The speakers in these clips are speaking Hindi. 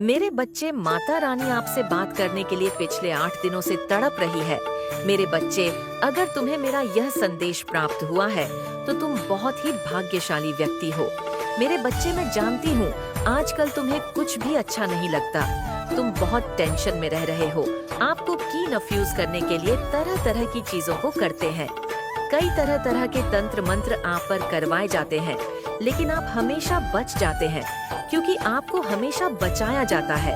मेरे बच्चे माता रानी आपसे बात करने के लिए पिछले 8 दिनों से तड़प रही है। मेरे बच्चे, अगर तुम्हें मेरा यह संदेश प्राप्त हुआ है तो तुम बहुत ही भाग्यशाली व्यक्ति हो। मेरे बच्चे, मैं जानती हूँ आजकल तुम्हें कुछ भी अच्छा नहीं लगता। तुम बहुत टेंशन में रह रहे हो। आपको कीन अफ्यूज करने के लिए तरह तरह की चीजों को करते हैं। कई तरह तरह के तंत्र मंत्र आप पर करवाए जाते हैं, लेकिन आप हमेशा बच जाते हैं क्योंकि आपको हमेशा बचाया जाता है।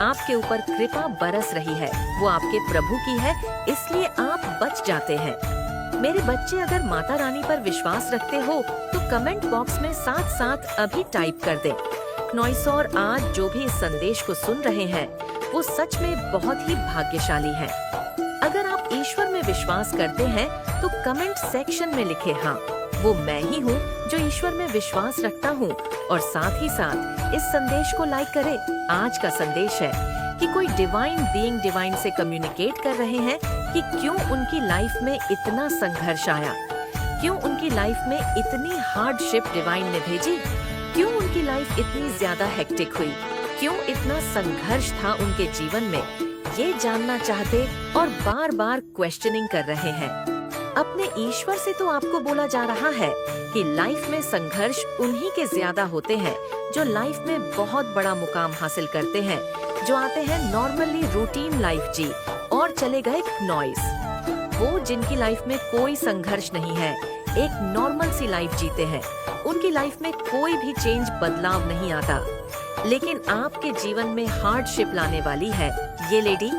आपके ऊपर कृपा बरस रही है, वो आपके प्रभु की है, इसलिए आप बच जाते हैं। मेरे बच्चे, अगर माता रानी पर विश्वास रखते हो तो कमेंट बॉक्स में साथ साथ अभी टाइप कर दें। क्नॉइसॉर आज जो भी इस संदेश को सुन रहे हैं वो सच में बहुत ही भाग्यशाली हैं। अगर आप ईश्वर में विश्वास करते हैं तो कमेंट सेक्शन में लिखे हाँ, वो मैं ही हूँ जो ईश्वर में विश्वास रखता हूँ, और साथ ही साथ इस संदेश को लाइक करें। आज का संदेश है कि कोई डिवाइन बीइंग डिवाइन से कम्युनिकेट कर रहे हैं कि क्यों उनकी लाइफ में इतना संघर्ष आया, क्यों उनकी लाइफ में इतनी हार्डशिप डिवाइन ने भेजी, क्यों उनकी लाइफ इतनी ज्यादा हेक्टिक हुई, क्यों इतना संघर्ष था उनके जीवन में, ये जानना चाहते और बार बार क्वेश्चनिंग कर रहे हैं। अपने ईश्वर से तो आपको बोला जा रहा है कि लाइफ में संघर्ष उन्हीं के ज्यादा होते हैं जो लाइफ में बहुत बड़ा मुकाम हासिल करते हैं, जो आते हैं नॉर्मली रूटीन लाइफ जी और चले गए नॉइस। वो जिनकी लाइफ में कोई संघर्ष नहीं है, एक नॉर्मल सी लाइफ जीते हैं, उनकी लाइफ में कोई भी चेंज बदलाव नहीं आता। लेकिन आपके जीवन में हार्डशिप लाने वाली है ये लेडी।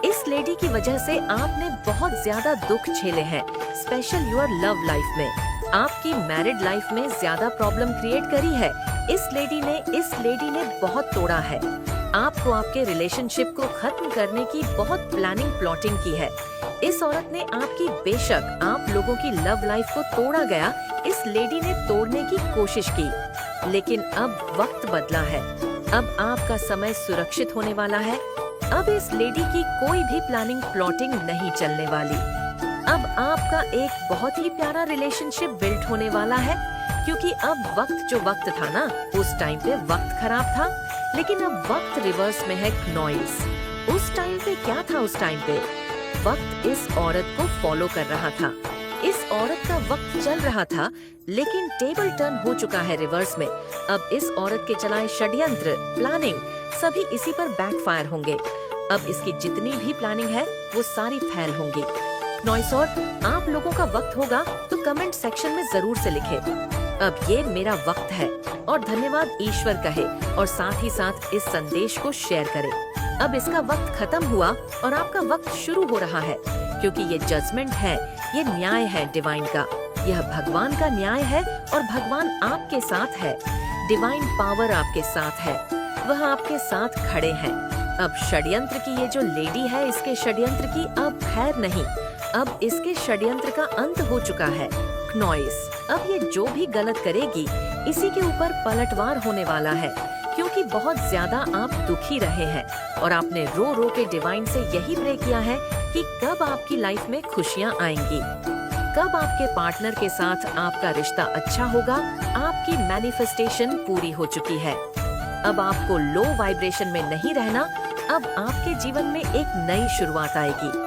इस लेडी की वजह से आपने बहुत ज्यादा दुख झेले हैं, स्पेशल योर लव लाइफ में। आपकी मैरिड लाइफ में ज्यादा प्रॉब्लम क्रिएट करी है। इस लेडी ने बहुत तोड़ा है। आपको आपके रिलेशनशिप को खत्म करने की बहुत प्लानिंग प्लॉटिंग की है। इस औरत ने आपकी, बेशक आप लोगों की लव लाइफ को तोड़ा गया, इस लेडी ने तोड़ने की कोशिश की, लेकिन अब वक्त बदला है। अब आपका समय सुरक्षित होने वाला है। अब इस लेडी की कोई भी प्लानिंग प्लॉटिंग नहीं चलने वाली। अब आपका एक बहुत ही प्यारा रिलेशनशिप बिल्ड होने वाला है, क्योंकि अब जो वक्त था ना, उस टाइम पे वक्त खराब था, लेकिन अब वक्त रिवर्स में है नॉइस। उस टाइम पे क्या था? उस टाइम पे वक्त इस औरत को फॉलो कर रहा था। इस औरत का वक्त चल रहा था, लेकिन टेबल टर्न हो चुका है रिवर्स में। अब इस औरत के चलाए षड्यंत्र, प्लानिंग, सभी इसी पर बैकफायर होंगे। अब इसकी जितनी भी प्लानिंग है वो सारी फेल होंगी। नॉइसॉर, आप लोगों का वक्त होगा तो कमेंट सेक्शन में जरूर से लिखे अब ये मेरा वक्त है, और धन्यवाद ईश्वर कहे, और साथ ही साथ इस संदेश को शेयर करें। अब इसका वक्त खत्म हुआ और आपका वक्त शुरू हो रहा है, क्योंकि ये जजमेंट है, ये न्याय है डिवाइन का। यह भगवान का न्याय है और भगवान आपके साथ है। डिवाइन पावर आपके साथ है, वह आपके साथ खड़े हैं। अब षड्यंत्र की ये जो लेडी है, इसके षड्यंत्र की अब खैर नहीं। अब इसके षड्यंत्र का अंत हो चुका है। नॉइस, अब ये जो भी गलत करेगी, इसी के ऊपर पलटवार होने वाला है, क्योंकि बहुत ज्यादा आप दुखी रहे हैं और आपने रो रो के डिवाइन से यही प्रे किया है कि कब आपकी लाइफ में खुशियाँ आएंगी, कब आपके पार्टनर के साथ आपका रिश्ता अच्छा होगा। आपकी मैनिफेस्टेशन पूरी हो चुकी है। अब आपको लो वाइब्रेशन में नहीं रहना। अब आपके जीवन में एक नई शुरुआत आएगी।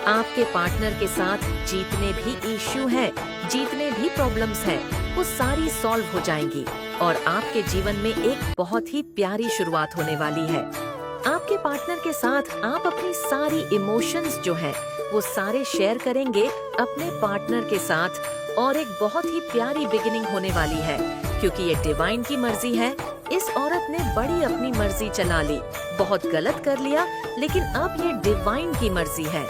आपके पार्टनर के साथ जितने भी इश्यू हैं, जितने भी प्रॉब्लम्स हैं, वो सारी सॉल्व हो जाएंगी और आपके जीवन में एक बहुत ही प्यारी शुरुआत होने वाली है। आपके पार्टनर के साथ आप अपनी सारी इमोशंस जो हैं, वो सारे शेयर करेंगे अपने पार्टनर के साथ, और एक बहुत ही प्यारी बिगिनिंग होने वाली है, क्योंकि ये डिवाइन की मर्जी है। इस औरत ने बड़ी अपनी मर्जी चला ली, बहुत गलत कर लिया, लेकिन अब ये डिवाइन की मर्जी है।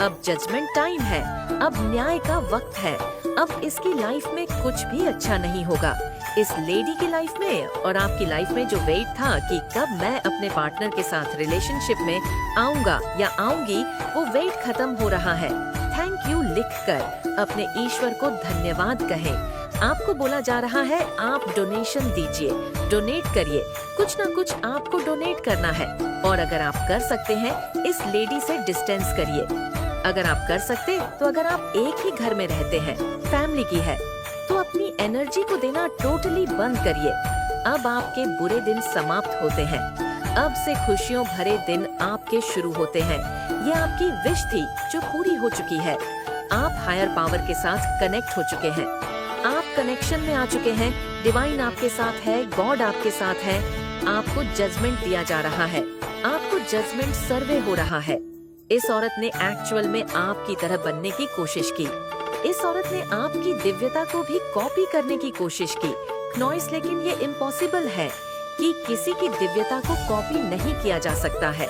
अब जजमेंट टाइम है, अब न्याय का वक्त है। अब इसकी लाइफ में कुछ भी अच्छा नहीं होगा। इस लेडी की लाइफ में और आपकी लाइफ में जो वेट था कि कब मैं अपने पार्टनर के साथ रिलेशनशिप में आऊंगा या आऊंगी, वो वेट खत्म हो रहा है। थैंक यू लिखकर अपने ईश्वर को धन्यवाद कहें। आपको बोला जा रहा है आप डोनेशन दीजिए, डोनेट करिए, कुछ ना कुछ आपको डोनेट करना है। और अगर आप कर सकते हैं, इस लेडी से डिस्टेंस करिए। अगर आप कर सकते तो अगर आप एक ही घर में रहते हैं, फैमिली की है, तो अपनी एनर्जी को देना टोटली बंद करिए। अब आपके बुरे दिन समाप्त होते हैं। अब से खुशियों भरे दिन आपके शुरू होते हैं। ये आपकी विश थी जो पूरी हो चुकी है। आप हायर पावर के साथ कनेक्ट हो चुके हैं। आप कनेक्शन में आ चुके हैं। डिवाइन आपके साथ है, गॉड आपके साथ है। आपको जजमेंट दिया जा रहा है। आपको जजमेंट सर्वे हो रहा है। इस औरत ने एक्चुअल में आपकी तरह बनने की कोशिश की। इस औरत ने आपकी दिव्यता को भी कॉपी करने की कोशिश की नॉइस, लेकिन ये इम्पॉसिबल है कि किसी की दिव्यता को कॉपी नहीं किया जा सकता है।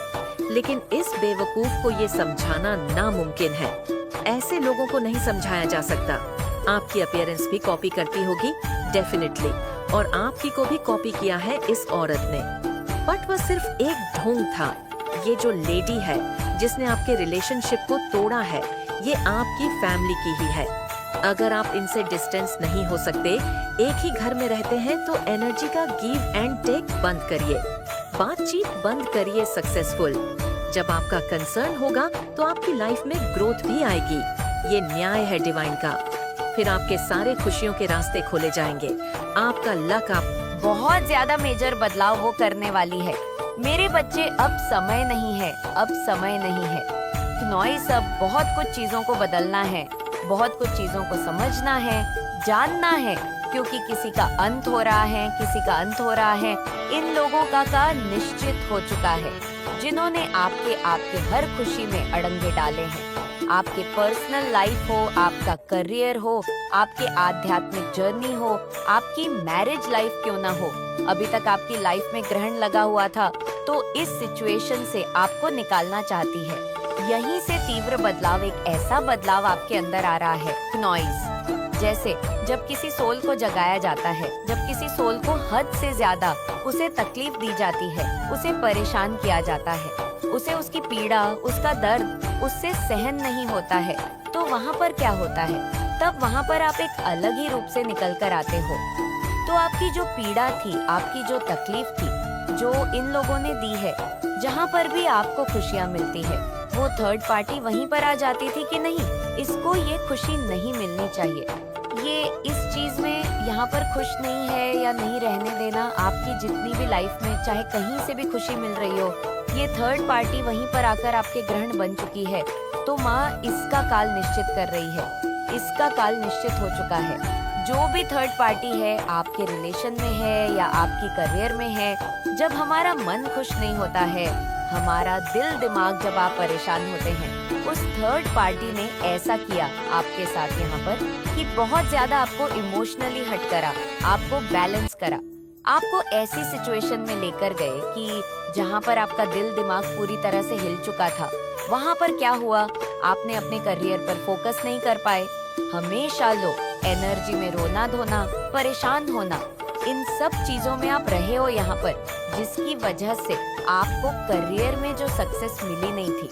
लेकिन इस बेवकूफ को ये समझाना नामुमकिन है। ऐसे लोगों को नहीं समझाया जा सकता। आपकी अपीयरेंस भी कॉपी करती होगी डेफिनेटली, और आपकी को भी कॉपी किया है इस औरत ने। बट वह सिर्फ एक ढोंग था। ये जो लेडी है जिसने आपके रिलेशनशिप को तोड़ा है, ये आपकी फैमिली की ही है। अगर आप इनसे डिस्टेंस नहीं हो सकते, एक ही घर में रहते हैं, तो एनर्जी का गिव एंड टेक बंद करिए। बातचीत बंद करिए सक्सेसफुल। जब आपका कंसर्न होगा तो आपकी लाइफ में ग्रोथ भी आएगी। ये न्याय है डिवाइन का। फिर आपके सारे खुशियों के रास्ते खोले जाएंगे। आपका लक आप बहुत ज्यादा मेजर बदलाव वो करने वाली है। मेरे बच्चे, अब समय नहीं है, अब समय नहीं है। नॉइस, अब बहुत कुछ चीजों को बदलना है, बहुत कुछ चीजों को समझना है, जानना है, क्योंकि किसी का अंत हो रहा है, किसी का अंत हो रहा है। इन लोगों का निश्चित हो चुका है, जिन्होंने आपके हर खुशी में अड़ंगे डाले हैं। आपके पर्सनल लाइफ हो, आपका करियर हो, आपके आध्यात्मिक जर्नी हो, आपकी मैरिज लाइफ क्यों ना हो, अभी तक आपकी लाइफ में ग्रहण लगा हुआ था, तो इस सिचुएशन से आपको निकालना चाहती है। यहीं से तीव्र बदलाव, एक ऐसा बदलाव आपके अंदर आ रहा है नॉइस। जैसे जब किसी सोल को जगाया जाता है, जब किसी सोल को हद से ज्यादा उसे तकलीफ दी जाती है, उसे परेशान किया जाता है, उसे उसकी पीड़ा, उसका दर्द उससे सहन नहीं होता है, तो वहाँ पर क्या होता है? तब वहाँ पर आप एक अलग ही रूप से निकल कर आते हो। तो आपकी जो पीड़ा थी, आपकी जो तकलीफ थी, जो इन लोगों ने दी है, जहाँ पर भी आपको खुशियाँ मिलती है, वो थर्ड पार्टी वहीं पर आ जाती थी कि नहीं, इसको ये खुशी नहीं मिलनी चाहिए, ये इस चीज में यहाँ पर खुश नहीं है या नहीं रहने देना। आपकी जितनी भी लाइफ में चाहे कहीं से भी खुशी मिल रही हो, ये थर्ड पार्टी वहीं पर आकर आपके ग्रहण बन चुकी है। तो माँ इसका काल निश्चित कर रही है, इसका काल निश्चित हो चुका है। जो भी थर्ड पार्टी है, आपके रिलेशन में है या आपकी करियर में है, जब हमारा मन खुश नहीं होता है, हमारा दिल दिमाग जब आप परेशान होते हैं, उस थर्ड पार्टी ने ऐसा किया आपके साथ यहाँ पर कि बहुत ज्यादा आपको इमोशनली हट करा, आपको बैलेंस करा, आपको ऐसी सिचुएशन में लेकर गए कि जहाँ पर आपका दिल दिमाग पूरी तरह से हिल चुका था। वहाँ पर क्या हुआ, आपने अपने करियर पर फोकस नहीं कर पाए। हमेशा लो एनर्जी में रोना धोना, परेशान होना, इन सब चीजों में आप रहे हो यहाँ पर, जिसकी वजह से आपको करियर में जो सक्सेस मिली नहीं थी,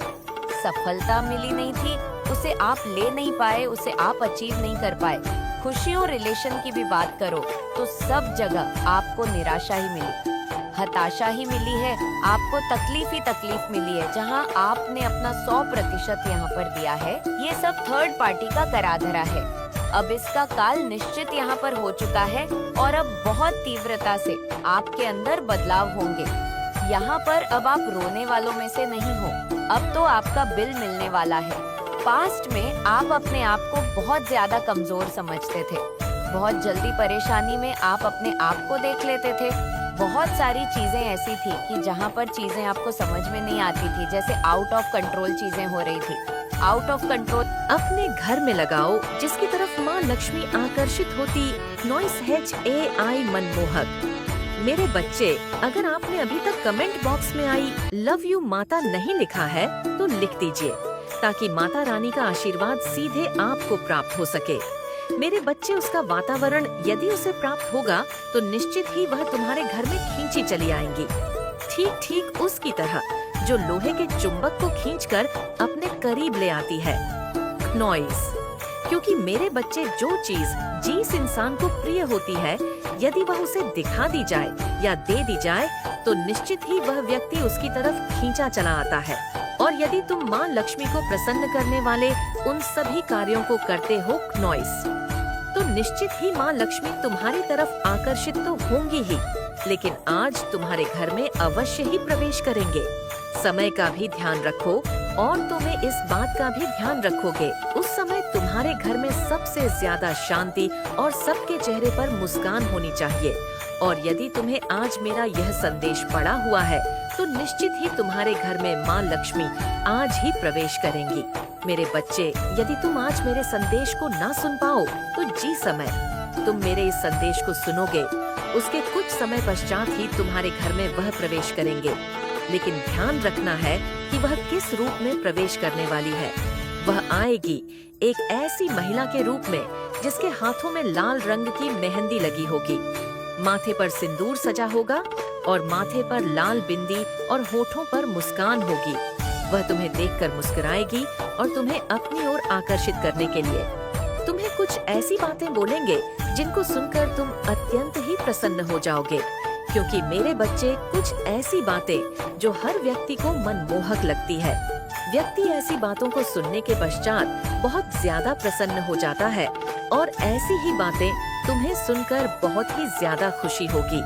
सफलता मिली नहीं थी, उसे आप ले नहीं पाए, उसे आप अचीव नहीं कर पाए। खुशियों रिलेशन की भी बात करो तो सब जगह आपको निराशा ही मिली, हताशा ही मिली है, आपको तकलीफ ही तकलीफ मिली है। जहां आपने अपना 100% यहाँ पर दिया है, ये सब थर्ड पार्टी का करा धरा है। अब इसका काल निश्चित यहाँ पर हो चुका है और अब बहुत तीव्रता से आपके अंदर बदलाव होंगे। यहाँ पर अब आप रोने वालों में से नहीं हो, अब तो आपका बिल मिलने वाला है। पास्ट में आप अपने आप को बहुत ज्यादा कमजोर समझते थे, बहुत जल्दी परेशानी में आप अपने आप को देख लेते थे। बहुत सारी चीजें ऐसी थी कि जहाँ पर चीजें आपको समझ में नहीं आती थी, जैसे आउट ऑफ कंट्रोल चीजें हो रही थी। आउट ऑफ कंट्रोल अपने घर में लगाओ जिसकी तरफ माँ लक्ष्मी आकर्षित होती। नॉइस HAI मनमोहक। मेरे बच्चे, अगर आपने अभी तक कमेंट बॉक्स में आई लव यू माता नहीं लिखा है तो लिख दीजिए, ताकि माता रानी का आशीर्वाद सीधे आपको प्राप्त हो सके। मेरे बच्चे, उसका वातावरण यदि उसे प्राप्त होगा तो निश्चित ही वह तुम्हारे घर में खींची चली आएंगी, ठीक ठीक उसकी तरह जो लोहे के चुंबक को खींचकर अपने करीब ले आती है। नॉइस, क्योंकि मेरे बच्चे, जो चीज जिस इंसान को प्रिय होती है, यदि वह उसे दिखा दी जाए या दे दी जाए तो निश्चित ही वह व्यक्ति उसकी तरफ खींचा चला आता है। और यदि तुम माँ लक्ष्मी को प्रसन्न करने वाले उन सभी कार्यों को करते हो नॉइस, तो निश्चित ही माँ लक्ष्मी तुम्हारी तरफ आकर्षित तो होंगी ही, लेकिन आज तुम्हारे घर में अवश्य ही प्रवेश करेंगे। समय का भी ध्यान रखो और तुम्हें इस बात का भी ध्यान रखोगे उस समय तुम्हारे घर में सबसे ज्यादा शांति और सबके चेहरे पर मुस्कान होनी चाहिए। और यदि तुम्हें आज मेरा यह संदेश पड़ा हुआ है तो निश्चित ही तुम्हारे घर में माँ लक्ष्मी आज ही प्रवेश करेंगी। मेरे बच्चे, यदि तुम आज मेरे संदेश को ना सुन पाओ तो जी समय तुम मेरे इस संदेश को सुनोगे, उसके कुछ समय पश्चात ही तुम्हारे घर में वह प्रवेश करेंगे। लेकिन ध्यान रखना है कि वह किस रूप में प्रवेश करने वाली है। वह आएगी एक ऐसी महिला के रूप में जिसके हाथों में लाल रंग की मेहंदी लगी होगी, माथे पर सिंदूर सजा होगा और माथे पर लाल बिंदी और होठों पर मुस्कान होगी। वह तुम्हें देखकर मुस्कुराएगी और तुम्हें अपनी ओर आकर्षित करने के लिए तुम्हें कुछ ऐसी बातें बोलेंगे जिनको सुनकर तुम अत्यंत ही प्रसन्न हो जाओगे, क्योंकि मेरे बच्चे कुछ ऐसी बातें जो हर व्यक्ति को मनमोहक लगती है। व्यक्ति ऐसी बातों को सुनने के पश्चात बहुत ज्यादा प्रसन्न हो जाता है और ऐसी ही बातें तुम्हें सुनकर बहुत ही ज्यादा खुशी होगी।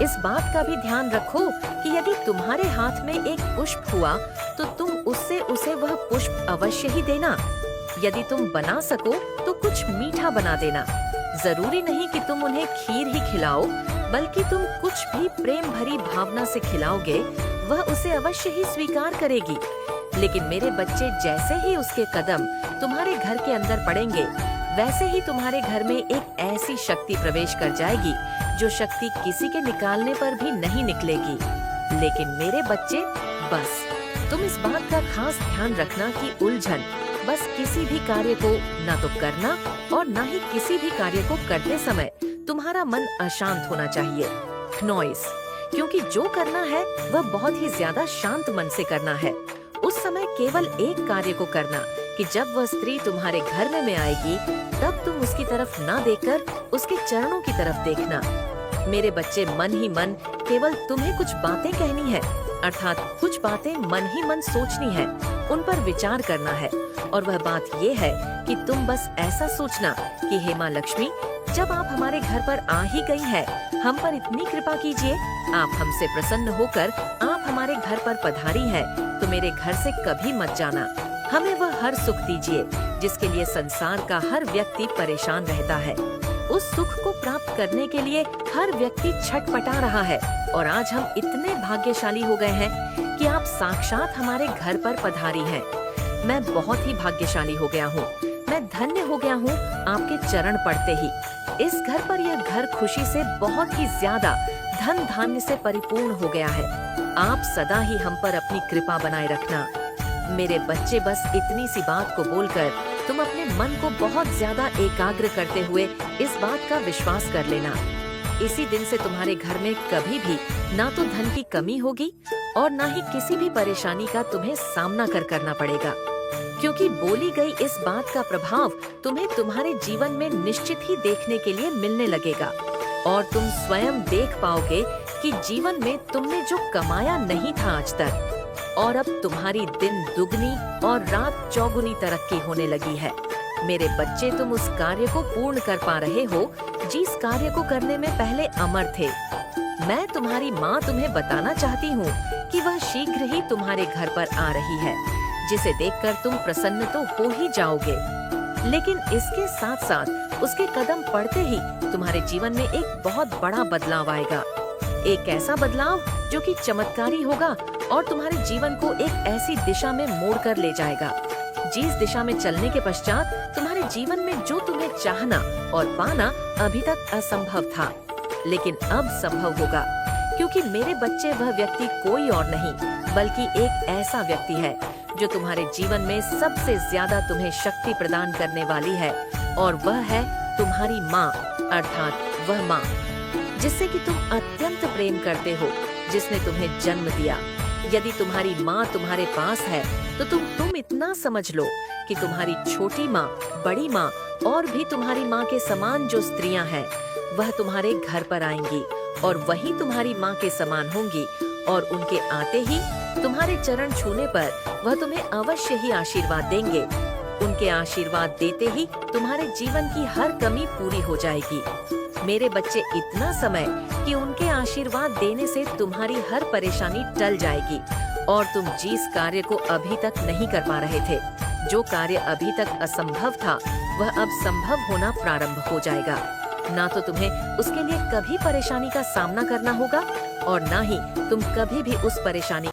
इस बात का भी ध्यान रखो कि यदि तुम्हारे हाथ में एक पुष्प हुआ तो तुम उससे उसे वह पुष्प अवश्य ही देना। यदि तुम बना सको तो कुछ मीठा बना देना। जरूरी नहीं कि तुम उन्हें खीर ही खिलाओ, बल्कि तुम कुछ भी प्रेम भरी भावना से खिलाओगे, वह उसे अवश्य ही स्वीकार करेगी। लेकिन मेरे बच्चे, जैसे ही उसके कदम तुम्हारे घर के अंदर पड़ेंगे, वैसे ही तुम्हारे घर में एक ऐसी शक्ति प्रवेश कर जाएगी जो शक्ति किसी के निकालने पर भी नहीं निकलेगी। लेकिन मेरे बच्चे, बस तुम इस बात का खास ध्यान रखना कि उलझन बस किसी भी कार्य को ना तो करना और ना ही किसी भी कार्य को करते समय तुम्हारा मन अशांत होना चाहिए। नॉइस, क्योंकि जो करना है वह बहुत ही ज्यादा शांत मन से करना है। उस समय केवल एक कार्य को करना कि जब वह स्त्री तुम्हारे घर में आएगी तब तुम उसकी तरफ ना देखकर उसके चरणों की तरफ देखना। मेरे बच्चे, मन ही मन केवल तुम्हें कुछ बातें कहनी है, अर्थात कुछ बातें मन ही मन सोचनी है, उन पर विचार करना है। और वह बात ये है कि तुम बस ऐसा सोचना कि हे माँ लक्ष्मी, जब आप हमारे घर पर आ ही गई है, हम पर इतनी कृपा कीजिए, आप हमसे प्रसन्न होकर आप हमारे घर पर पधारी है, तो मेरे घर से कभी मत जाना। हमें वह हर सुख दीजिए जिसके लिए संसार का हर व्यक्ति परेशान रहता है। उस सुख को प्राप्त करने के लिए हर व्यक्ति छटपटा रहा है और आज हम इतने भाग्यशाली हो गए हैं कि आप साक्षात हमारे घर पर पधारी हैं। मैं बहुत ही भाग्यशाली हो गया हूँ, मैं धन्य हो गया हूँ आपके चरण पड़ते ही। इस घर पर यह घर खुशी से बहुत ही ज्यादा धन धान्य से परिपूर्ण हो गया है। आप सदा ही हम पर अपनी कृपा बनाए रखना। मेरे बच्चे, बस इतनी सी बात को बोलकर तुम अपने मन को बहुत ज्यादा एकाग्र करते हुए इस बात का विश्वास कर लेना। इसी दिन से तुम्हारे घर में कभी भी ना तो धन की कमी होगी और ना ही किसी भी परेशानी का तुम्हें सामना करना पड़ेगा, क्योंकि बोली गई इस बात का प्रभाव तुम्हें तुम्हारे जीवन में निश्चित ही देखने के लिए मिलने लगेगा और तुम स्वयं देख पाओगे कि जीवन में तुमने जो कमाया नहीं था आज तक, और अब तुम्हारी दिन दुगनी और रात चौगुनी तरक्की होने लगी है। मेरे बच्चे, तुम उस कार्य को पूर्ण कर पा रहे हो जिस कार्य को करने में पहले अमर थे। मैं तुम्हारी माँ तुम्हें बताना चाहती हूँ कि वह शीघ्र ही तुम्हारे घर पर आ रही है, जिसे देखकर तुम प्रसन्न तो हो ही जाओगे, लेकिन इसके साथ साथ उसके कदम पड़ते ही तुम्हारे जीवन में एक बहुत बड़ा बदलाव आएगा। एक ऐसा बदलाव जो कि चमत्कारी होगा और तुम्हारे जीवन को एक ऐसी दिशा में मोड़ कर ले जाएगा जिस दिशा में चलने के पश्चात तुम्हारे जीवन में जो तुम्हें चाहना और पाना अभी तक असंभव था, लेकिन अब संभव होगा, क्योंकि मेरे बच्चे, वह व्यक्ति कोई और नहीं बल्कि एक ऐसा व्यक्ति है जो तुम्हारे जीवन में सबसे ज्यादा तुम्हें शक्ति प्रदान करने वाली है, और वह है तुम्हारी माँ, अर्थात वह माँ जिससे कि तुम अत्यंत प्रेम करते हो, जिसने तुम्हें जन्म दिया। यदि तुम्हारी माँ तुम्हारे पास है तो तुम इतना समझ लो कि तुम्हारी छोटी माँ, बड़ी माँ और भी तुम्हारी माँ के समान जो स्त्रियां हैं, वह तुम्हारे घर पर आएंगी और वही तुम्हारी माँ के समान होंगी, और उनके आते ही तुम्हारे चरण छूने पर वह तुम्हें अवश्य ही आशीर्वाद देंगे। उनके आशीर्वाद देते ही तुम्हारे जीवन की हर कमी पूरी हो जाएगी। मेरे बच्चे इतना समय कि उनके आशीर्वाद देने से तुम्हारी हर परेशानी टल जाएगी और तुम जिस कार्य को अभी तक नहीं कर पा रहे थे, जो कार्य अभी तक असंभव था, वह अब संभव होना प्रारंभ हो जाएगा। ना तो तुम्हें उसके लिए कभी परेशानी का सामना करना होगा और ना ही तुम कभी भी उस परेशानी